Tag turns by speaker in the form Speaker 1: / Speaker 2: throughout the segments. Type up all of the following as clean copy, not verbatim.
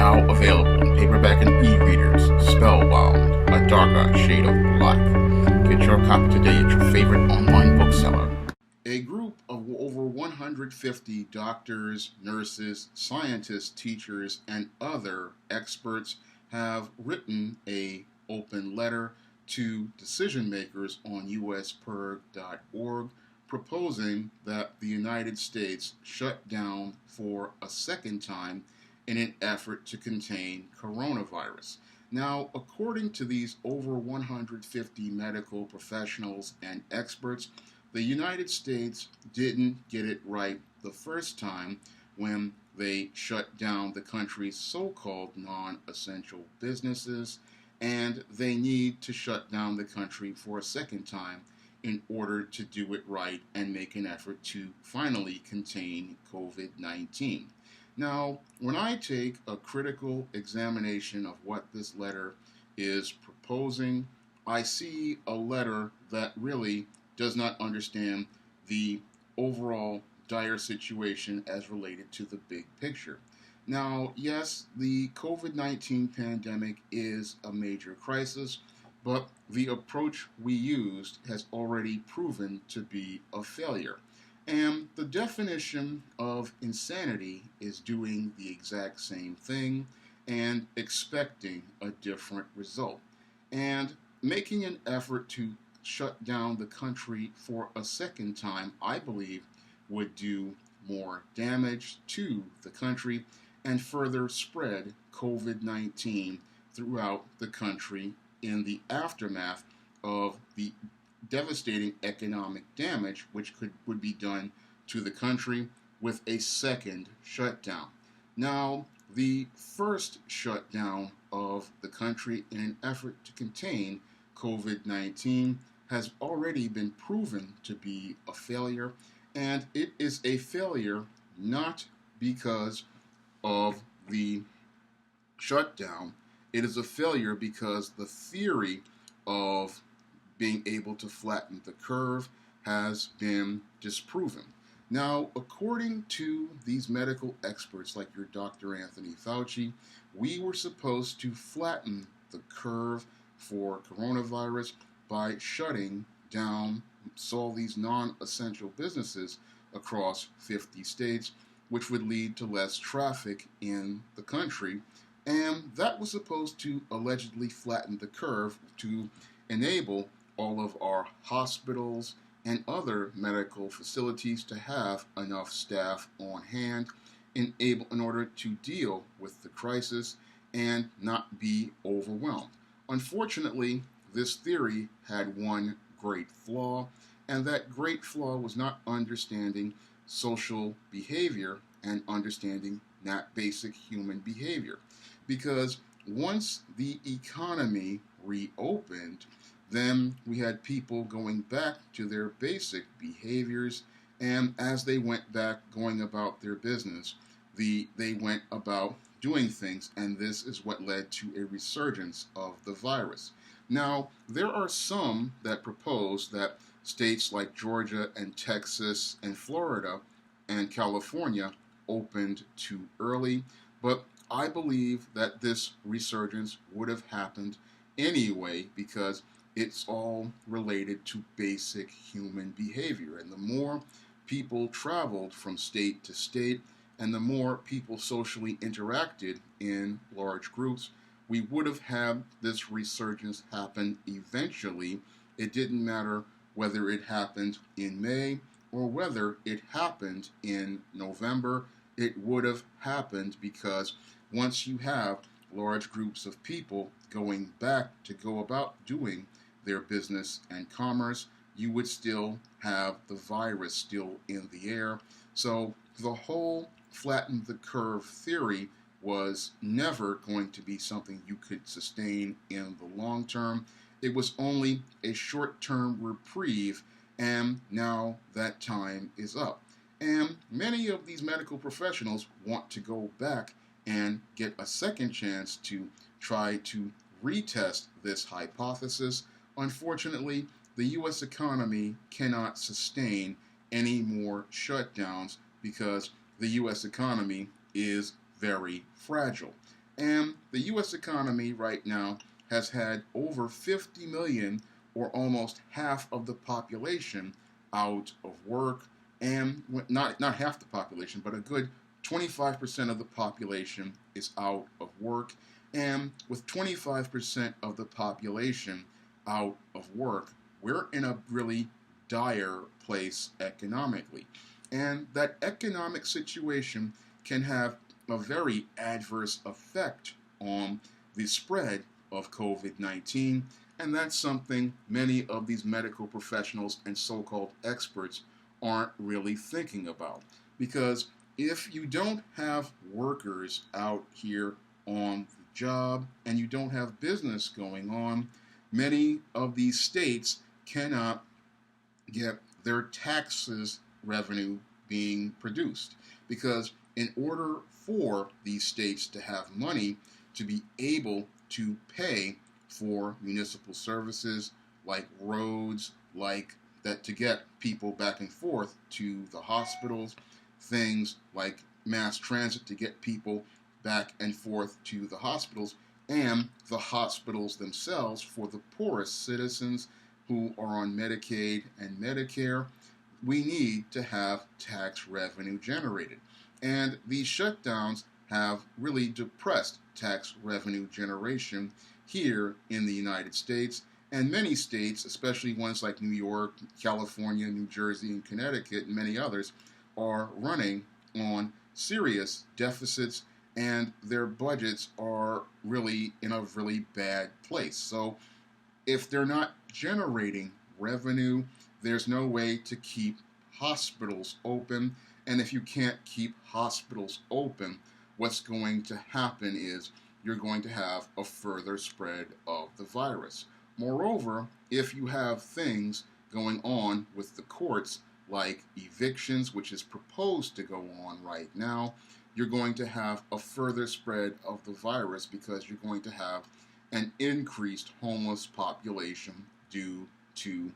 Speaker 1: now available in paperback and e-readers. Spellbound, A Darker Shade of Black. Get your copy today at your favorite online bookseller. A group of over 150 doctors, nurses, scientists, teachers, and other experts have written an open letter to decision makers on uspurg.org proposing that the United States shut down for a second time in an effort to contain coronavirus. Now, according to these over 150 medical professionals and experts, the United States didn't get it right the first time when they shut down the country's so-called non-essential businesses, and they need to shut down the country for a second time in order to do it right and make an effort to finally contain COVID-19. Now, when I take a critical examination of what this letter is proposing, I see a letter that really does not understand the overall dire situation as related to the big picture. Now, yes, the COVID-19 pandemic is a major crisis, but the approach we used has already proven to be a failure. And the definition of insanity is doing the exact same thing and expecting a different result. And making an effort to shut down the country for a second time, I believe, would do more damage to the country and further spread COVID-19 throughout the country in the aftermath of the devastating economic damage which would be done to the country with a second shutdown. Now, the first shutdown of the country in an effort to contain COVID-19 has already been proven to be a failure, and it is a failure not because of the shutdown. It is a failure because the theory of being able to flatten the curve has been disproven. Now, according to these medical experts like your Dr. Anthony Fauci, we were supposed to flatten the curve for coronavirus by shutting down all these non-essential businesses across 50 states, which would lead to less traffic in the country. And that was supposed to allegedly flatten the curve to enable all of our hospitals and other medical facilities to have enough staff on hand in order to deal with the crisis and not be overwhelmed. Unfortunately, this theory had one great flaw, and that great flaw was not understanding social behavior and understanding that basic human behavior. Because once the economy reopened, then we had people going back to their basic behaviors, and as they went back going about their business, they went about doing things, and this is what led to a resurgence of the virus. Now, there are some that propose that states like Georgia and Texas and Florida and California opened too early, but I believe that this resurgence would have happened anyway because it's all related to basic human behavior. And the more people traveled from state to state and the more people socially interacted in large groups, we would have had this resurgence happen eventually. It didn't matter whether it happened in May or whether it happened in November. It would have happened because once you have large groups of people going back to go about doing their business and commerce, you would still have the virus still in the air. So the whole flatten the curve theory was never going to be something you could sustain in the long term. It was only a short-term reprieve, and now that time is up. And many of these medical professionals want to go back and get a second chance to try to retest this hypothesis. Unfortunately, the U.S. economy cannot sustain any more shutdowns because the U.S. economy is very fragile. And the U.S. economy right now has had over 50 million, or almost half of the population, out of work. And not half the population, but a good 25% of the population is out of work. And with 25% of the population out of work, we're in a really dire place economically. And that economic situation can have a very adverse effect on the spread of COVID-19. And that's something many of these medical professionals and so called experts aren't really thinking about. Because if you don't have workers out here on the job and you don't have business going on, many of these states cannot get their taxes revenue being produced. Because in order for these states to have money to be able to pay for municipal services like roads, like that to get people back and forth to the hospitals, things like mass transit to get people back and forth to the hospitals, and the hospitals themselves for the poorest citizens who are on Medicaid and Medicare, we need to have tax revenue generated. And these shutdowns have really depressed tax revenue generation here in the United States. And many states, especially ones like New York, California, New Jersey, and Connecticut, and many others, are running on serious deficits, and their budgets are really in a really bad place. So if they're not generating revenue, there's no way to keep hospitals open. And if you can't keep hospitals open, what's going to happen is you're going to have a further spread of the virus. Moreover, if you have things going on with the courts, like evictions, which is proposed to go on right now, you're going to have a further spread of the virus because you're going to have an increased homeless population due to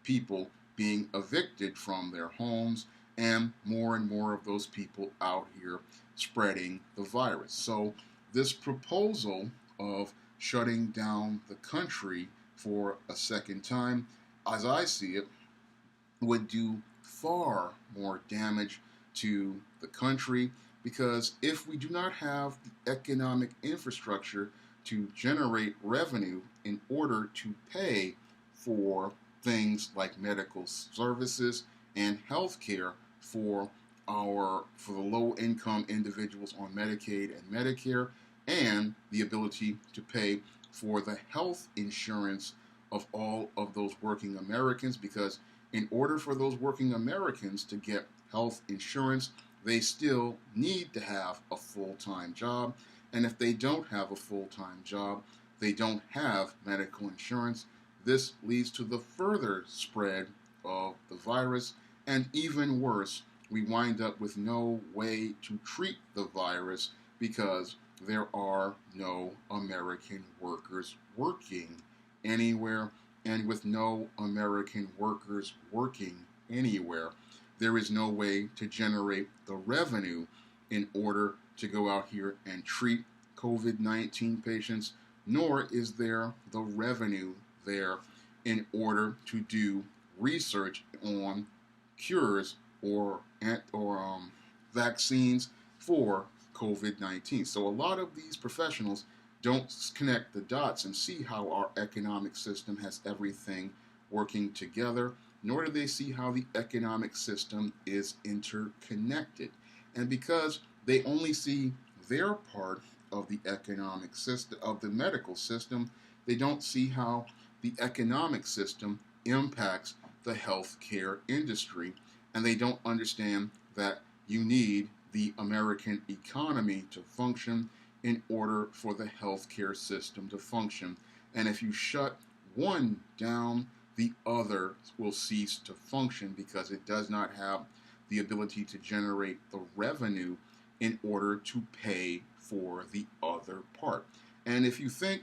Speaker 1: people being evicted from their homes and more of those people out here spreading the virus. So this proposal of shutting down the country for a second time, as I see it, would do far more damage to the country, because if we do not have the economic infrastructure to generate revenue in order to pay for things like medical services and health care for the low-income individuals on Medicaid and Medicare, and the ability to pay for the health insurance of all of those working Americans, because in order for those working Americans to get health insurance, they still need to have a full-time job. And if they don't have a full-time job, they don't have medical insurance. This leads to the further spread of the virus, and even worse, we wind up with no way to treat the virus because there are no American workers working anywhere. And with no American workers working anywhere, there is no way to generate the revenue in order to go out here and treat COVID-19 patients, nor is there the revenue there in order to do research on cures or vaccines for COVID-19. So a lot of these professionals don't connect the dots and see how our economic system has everything working together, nor do they see how the economic system is interconnected. And because they only see their part of the economic system, of the medical system, they don't see how the economic system impacts the healthcare industry, and they don't understand that you need the American economy to function in order for the healthcare system to function. And if you shut one down, the other will cease to function because it does not have the ability to generate the revenue in order to pay for the other part. And if you think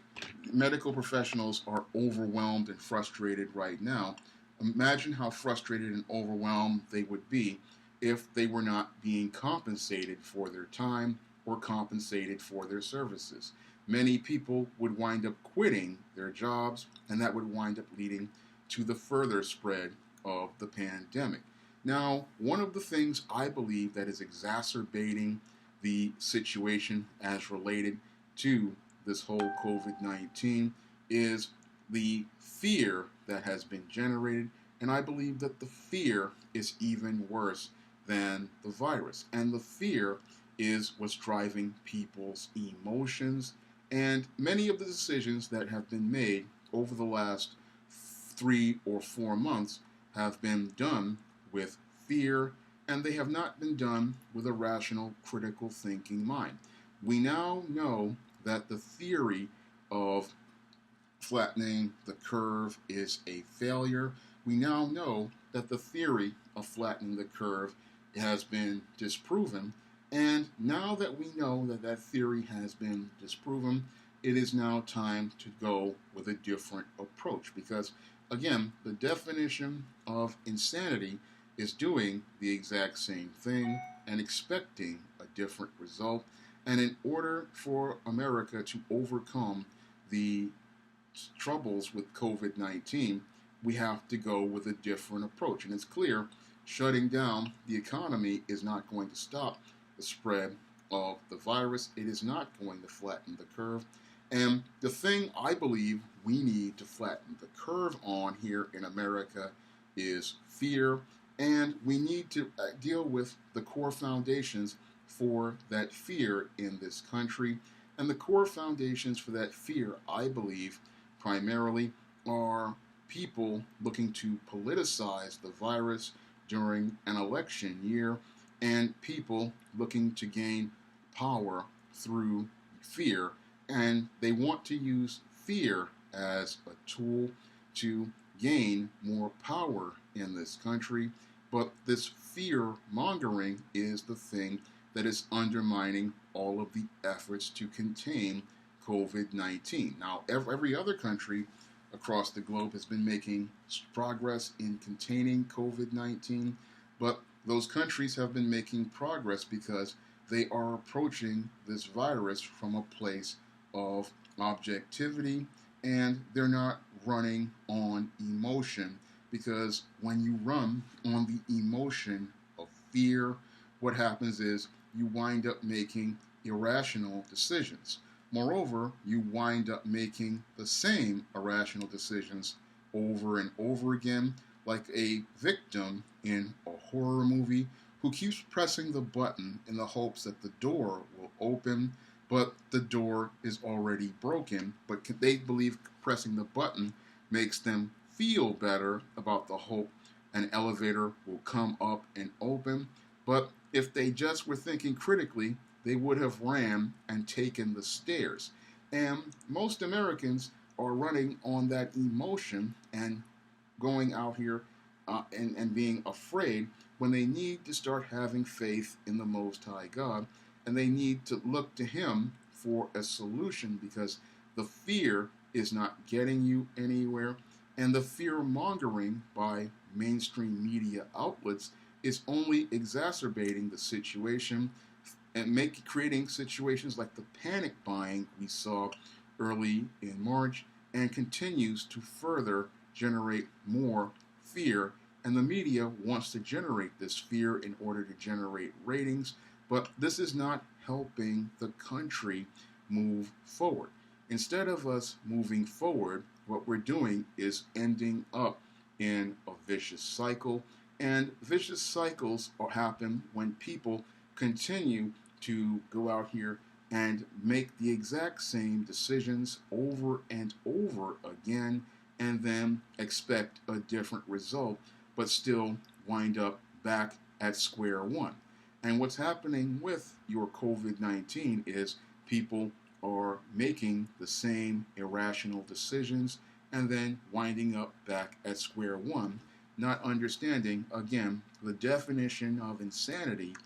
Speaker 1: medical professionals are overwhelmed and frustrated right now, imagine how frustrated and overwhelmed they would be if they were not being compensated for their time or compensated for their services. Many people would wind up quitting their jobs, and that would wind up leading to the further spread of the pandemic. Now, one of the things I believe that is exacerbating the situation as related to this whole COVID-19 is the fear that has been generated, and I believe that the fear is even worse than the virus. And the fear is what's driving people's emotions, and many of the decisions that have been made over the last 3 or 4 months have been done with fear, and they have not been done with a rational, critical thinking mind. We now know that the theory of flattening the curve is a failure. We now know that the theory of flattening the curve has been disproven. And now that we know that that theory has been disproven, it is now time to go with a different approach. Because, again, the definition of insanity is doing the exact same thing and expecting a different result. And in order for America to overcome the troubles with COVID-19, we have to go with a different approach. And it's clear shutting down the economy is not going to stop the spread of the virus. It is not going to flatten the curve. And the thing I believe we need to flatten the curve on here in America is fear. And we need to deal with the core foundations for that fear in this country. And the core foundations for that fear, I believe, primarily are people looking to politicize the virus during an election year, and people looking to gain power through fear. And they want to use fear as a tool to gain more power in this country. But this fear mongering is the thing that is undermining all of the efforts to contain COVID-19. Now, every other country across the globe has been making progress in containing COVID-19, but those countries have been making progress because they are approaching this virus from a place of objectivity, and they're not running on emotion, because when you run on the emotion of fear, what happens is you wind up making irrational decisions. Moreover, you wind up making the same irrational decisions over and over again, like a victim in a horror movie who keeps pressing the button in the hopes that the door will open, but the door is already broken. But they believe pressing the button makes them feel better about the hope an elevator will come up and open. But if they just were thinking critically, they would have ran and taken the stairs. And most Americans are running on that emotion and going out here and being afraid, when they need to start having faith in the Most High God, and they need to look to Him for a solution, because the fear is not getting you anywhere, and the fear mongering by mainstream media outlets is only exacerbating the situation and creating situations like the panic buying we saw early in March, and continues to further generate more fear. And the media wants to generate this fear in order to generate ratings, but this is not helping the country move forward. Instead of us moving forward, what we're doing is ending up in a vicious cycle. And vicious cycles happen when people continue to go out here and make the exact same decisions over and over again, and then expect a different result, but still wind up back at square one. And what's happening with your COVID-19 is people are making the same irrational decisions and then winding up back at square one, not understanding, again, the definition of insanity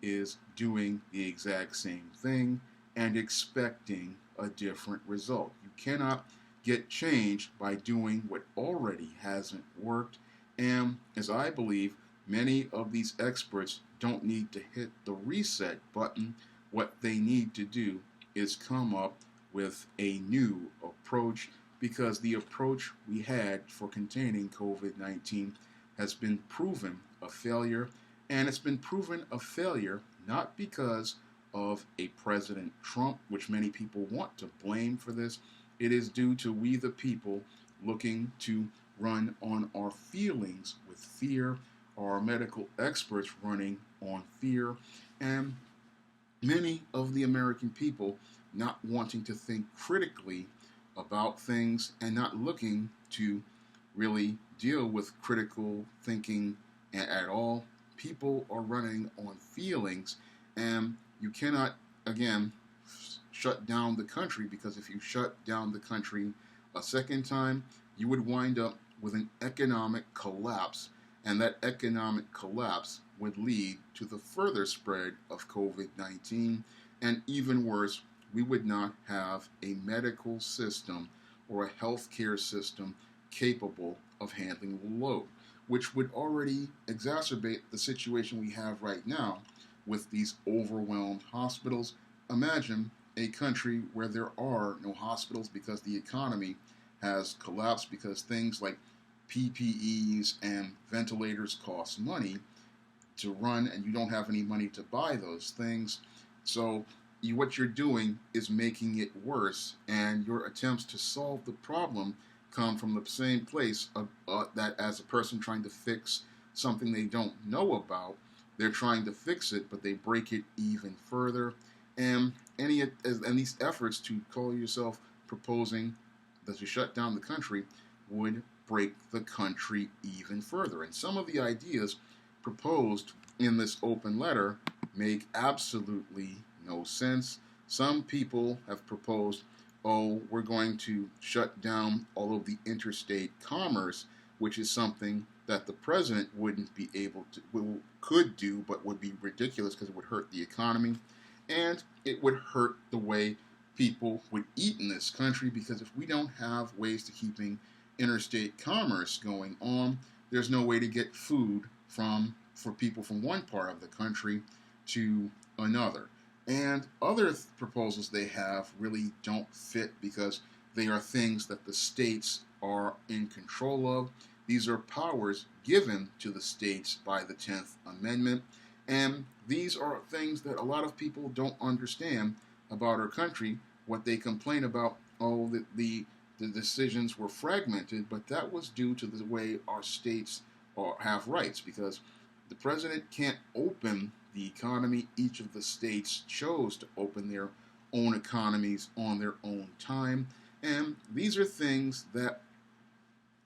Speaker 1: is doing the exact same thing and expecting a different result. You cannot get change by doing what already hasn't worked. And as I believe, many of these experts don't need to hit the reset button, what they need to do is come up with a new approach, because the approach we had for containing COVID 19 has been proven a failure. And it's been proven a failure not because of a President Trump, which many people want to blame for this. It is due to we, the people, looking to run on our feelings with fear, our medical experts running on fear, and many of the American people not wanting to think critically about things and not looking to really deal with critical thinking at all. People are running on feelings, and you cannot, again, shut down the country, because if you shut down the country a second time, you would wind up with an economic collapse, and that economic collapse would lead to the further spread of COVID 19, and even worse, we would not have a medical system or a healthcare system capable of handling the load, which would already exacerbate the situation we have right now with these overwhelmed hospitals. Imagine a country where there are no hospitals because the economy has collapsed, because things like PPEs and ventilators cost money to run, and you don't have any money to buy those things. So what you're doing is making it worse, and your attempts to solve the problem come from the same place that as a person trying to fix something they don't know about, they're trying to fix it, but they break it even further. And these efforts to call yourself proposing that you shut down the country would break the country even further. And some of the ideas proposed in this open letter make absolutely no sense. Some people have proposed, oh, we're going to shut down all of the interstate commerce, which is something that the president wouldn't be able to, could do, but would be ridiculous because it would hurt the economy, and it would hurt the way people would eat in this country, because if we don't have ways to keeping interstate commerce going on, there's no way to get food for people from one part of the country to another. And other proposals they have really don't fit, because they are things that the states are in control of. These are powers given to the states by the 10th Amendment. And these are things that a lot of people don't understand about our country. What they complain about, oh, the decisions were fragmented, but that was due to the way our states have rights, because the president can't open the economy. Each of the states chose to open their own economies on their own time. And these are things that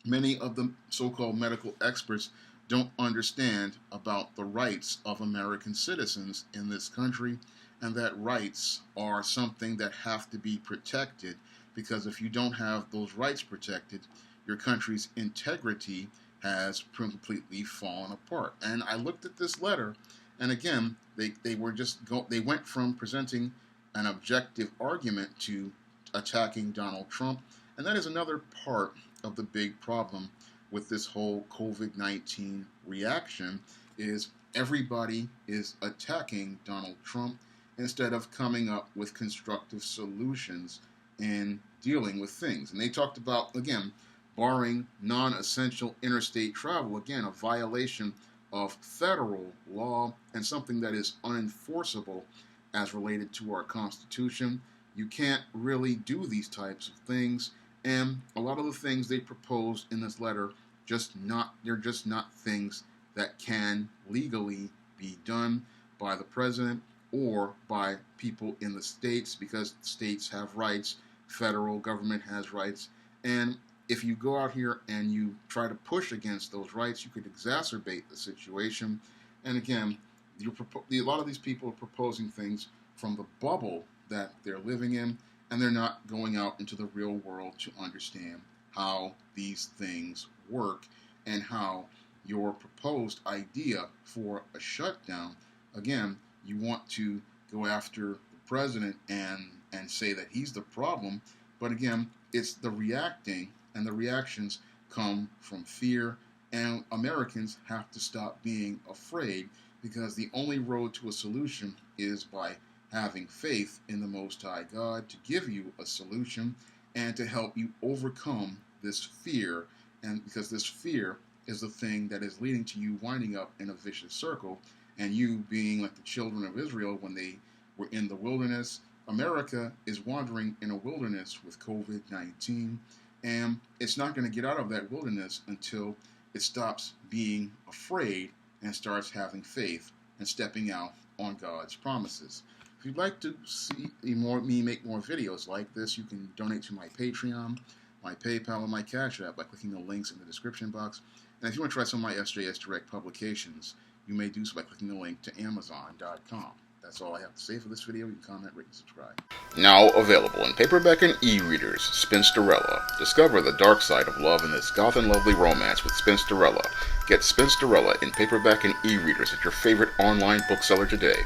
Speaker 1: many of the so-called medical experts don't understand about the rights of American citizens in this country, and that rights are something that have to be protected, because if you don't have those rights protected, your country's integrity has completely fallen apart. And I looked at this letter, and again, they went from presenting an objective argument to attacking Donald Trump, and that is another part of the big problem with this whole COVID-19 reaction, is everybody is attacking Donald Trump instead of coming up with constructive solutions in dealing with things. And they talked about, again, barring non-essential interstate travel, again, a violation of federal law and something that is unenforceable as related to our Constitution. You can't really do these types of things, and a lot of the things they proposed in this letter they're just not things that can legally be done by the president or by people in the states, because states have rights, federal government has rights, and if you go out here and you try to push against those rights, you could exacerbate the situation. And again, a lot of these people are proposing things from the bubble that they're living in, and they're not going out into the real world to understand how these things work and how your proposed idea for a shutdown, again, you want to go after the president and say that he's the problem, but again, it's the reacting, and the reactions come from fear, and Americans have to stop being afraid, because the only road to a solution is by having faith in the Most High God to give you a solution and to help you overcome this fear. And because this fear is the thing that is leading to you winding up in a vicious circle, and you being like the children of Israel when they were in the wilderness. America is wandering in a wilderness with COVID-19, and it's not going to get out of that wilderness until it stops being afraid and starts having faith and stepping out on God's promises. If you'd like to see me make more videos like this, you can donate to my Patreon, my PayPal, and my Cash App by clicking the links in the description box. And if you want to try some of my SJS Direct publications, you may do so by clicking the link to Amazon.com. That's all I have to say for this video. You can comment, rate, and subscribe. Now available in paperback and e-readers, Spinsterella. Discover the dark side of love in this goth and lovely romance with Spinsterella. Get Spinsterella in paperback and e-readers at your favorite online bookseller today.